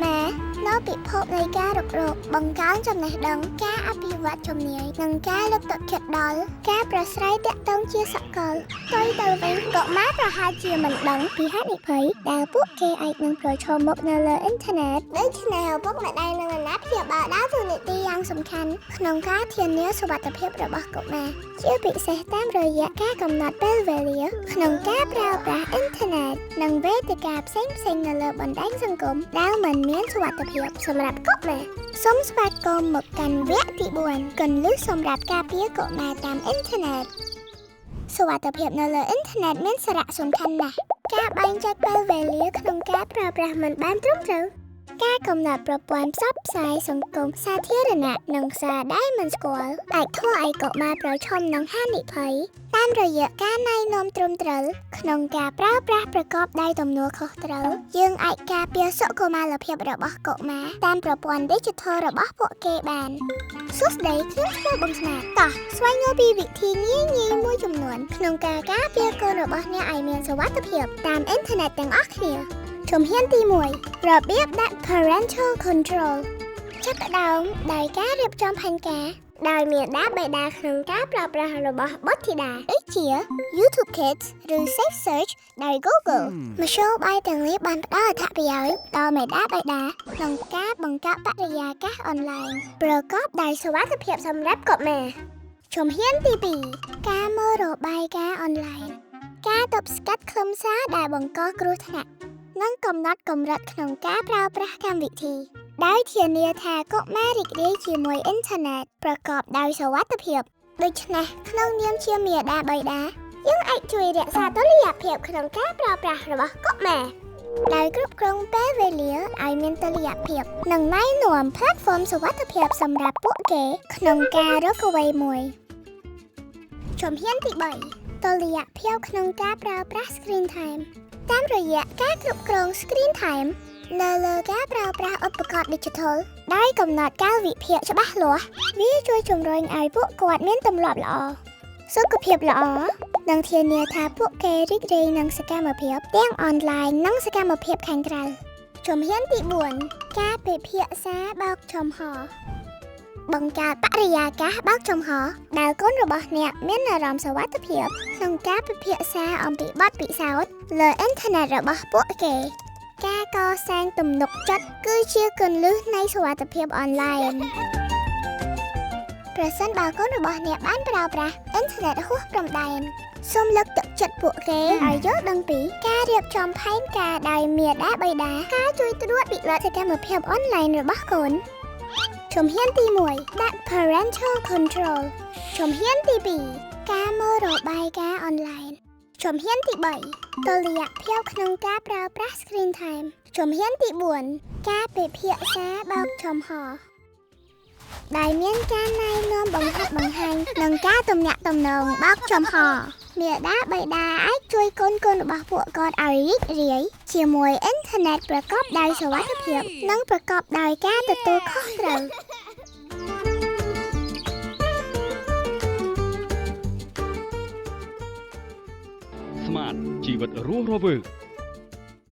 ម៉ែនៅពិភពនៃការរករកបង្កើនចំណេះដឹងការអភិវឌ្ឍជំនាញនិងការលើកទឹកចិត្តដល់ការប្រស្រ័យទាក់ទងជាសកលផ្ទុយទៅវិញកុមារប្រហែលជាមិនដឹងពីហានិភ័យដែលពួកគេអាចនឹងប្រឈមមុខនៅលើអ៊ីនធឺណិតដូច្នេះឪពុកម្ដាយនិងអាណាព្យាបាលដើរតួនាទីយ៉ាងសំខាន់ក្នុងការធានាសុវត្ថិភាពរបស់កុមារជាពិសេសតាមរយៈការកំណត់ពេលវេលាក្នុងការប្រើប្រាស់អ៊ីនធឺណិតនិងវេទិកាផ្សេងៗនៅលើបណ្ដាញសង្គមដែលមិនមានសុវត្ថិភាពសម្រាប់កុមារសូមស្វាគមន៍មកកាន់វគ្គទី4គន្លឹះសម្រាប់ការពារកុមារតាមអ៊ីនធឺណិតសុវត្ថិភាពនៅលើអ៊ីនធឺណិតមានសារៈសំខាន់ណាស់ការបែងចែកពេលវេលាក្នុងការប្រើប្រាស់មិនបានត្រឹមត្រូវការកំណត់ប្រព័ន្ធផ្សព្វផ្សាយសង្គមសាធារណៈនិងសារដែលមិនស្គាល់អាចធ្វើឲ្យកុមារប្រឈមនឹងហានិភ័យតាមរយៈការណែនាំត្រឹមត្រូវក្នុងការប្រើប្រាស់ប្រកបដោយទំនួលខុសត្រូវយើងអាចការពារសុខុមាលភាពរបស់កុមារតាមប្រព័ន្ធ Digital របស់ពួកគេបានសួស្តីខ្ញុំឈ្មោះបងស្នាតោះស្វែងយល់ពីវិធីងាយៗមួយចំនួនក្នុងការការពារកូនរបស់អ្នកឲ្យមានសុវត្ថិភាពតាមអ៊ីនធឺណិតទាំងអស់គ្នាជំហានទី1របៀបដាក់ Parental Control ចាប់ផ្ដើមដោយការរៀបចំផែនការដោយមាតាបិតាក្នុងការប្រើប្រាស់របស់បុត្រធីតាដូចជា YouTube Kids ឬ Safe Search ដោយ Google មធ្យោបាយទាំងនេះបានផ្ដល់អត្ថប្រយោជន៍ដល់មាតាបិតាក្នុងការបង្កើតបរិយាកាសអនឡាញប្រកបដោយសុវត្ថិភាពសម្រាប់កុមារជំហានទី2ការមើលរបាយការណ៍អនឡាញការទប់ស្កាត់ខ្លឹមសារដែលបង្កគ្រោះថ្នាក់និងកំណត់កម្រិតក្នុងការប្រើប្រាស់កម្មវិធីដោយធានាថាកុមាររីករាយជាមួយអ៊ីនធឺណិតប្រកបដោយសុវត្ថិភាពដូច្នេះក្នុងនាមជាមាតាបិតាយើងអាចជួយរក្សាតុល្យភាពក្នុងការប្រើប្រាស់របស់កុមារដោយគ្រប់គ្រងពេលវេលាឲ្យមានតុល្យភាពនិងណែនាំ platform សុវត្ថិភាពសម្រាប់ពួកគេក្នុងការរកអ្វីមួយជំហានទី3តុល្យភាពក្នុងការប្រើប្រាស់ screen time តាមរយៈការគ្រប់គ្រង screen time នៅលើការប្រើប្រាស់ឧបករណ៍ Digital ដោយកំណត់កាលវិភាគច្បាស់លាស់វាជួយជំរុញឲ្យពួកគាត់មានទម្លាប់ល្អសុខភាពល្អនិងធានាថាពួកគេរីករាយនឹងសកម្មភាពទាំងអនឡាញនិងសកម្មភាពខាងក្រៅជំហានទី4ការពិភាក្សាបោកចំហបង្កើតបរិយាកាសបើកចំហដែលកូនរបស់អ្នកមានអារម្មណ៍សុវត្ថិភាពក្នុងការពិភាក្សាអំពីបទពិសោធន៍លើអ៊ីនធឺណិតរបស់ពួកគេការកសាងទំនុកចិត្តគឺជាគន្លឹះនៃសុវត្ថិភាពអនឡាញប្រសិនបើកូនរបស់អ្នកបានប្រើប្រាស់អ៊ីនធឺណិតហួសព្រំដែនសូមលើកទឹកចិត្តពួកគេឲ្យយល់ដឹងពីការរៀបចំផែនការដោយមាតាបិតាការជួយត្រួតពិនិត្យសកម្មភាពអនឡាញរបស់កូនជំហានទី1ដាក់ Parental Control ជំហានទី2ការមើលរបាយការណ៍អនឡាញជំហានទី3តុល្យភាពក្នុងការប្រើប្រាស់ Screen Time ជំហានទី4ការពិភាក្សាបោកចំហដែលមានការណែនាំបង្ហាត់បង្ហាញនិងការទំនាក់ទំនងបោកចំហមាតាបិតាអាចជួយកូនរបស់ពួកគាត់ឲ្យរីករាយជាមួយអ៊ីនធឺណិតប្រកបដោយសុវត្ថិភាពនិងប្រកបដោយការទទួលខុសត្រូវ Smart ជីវិតរស់រវើក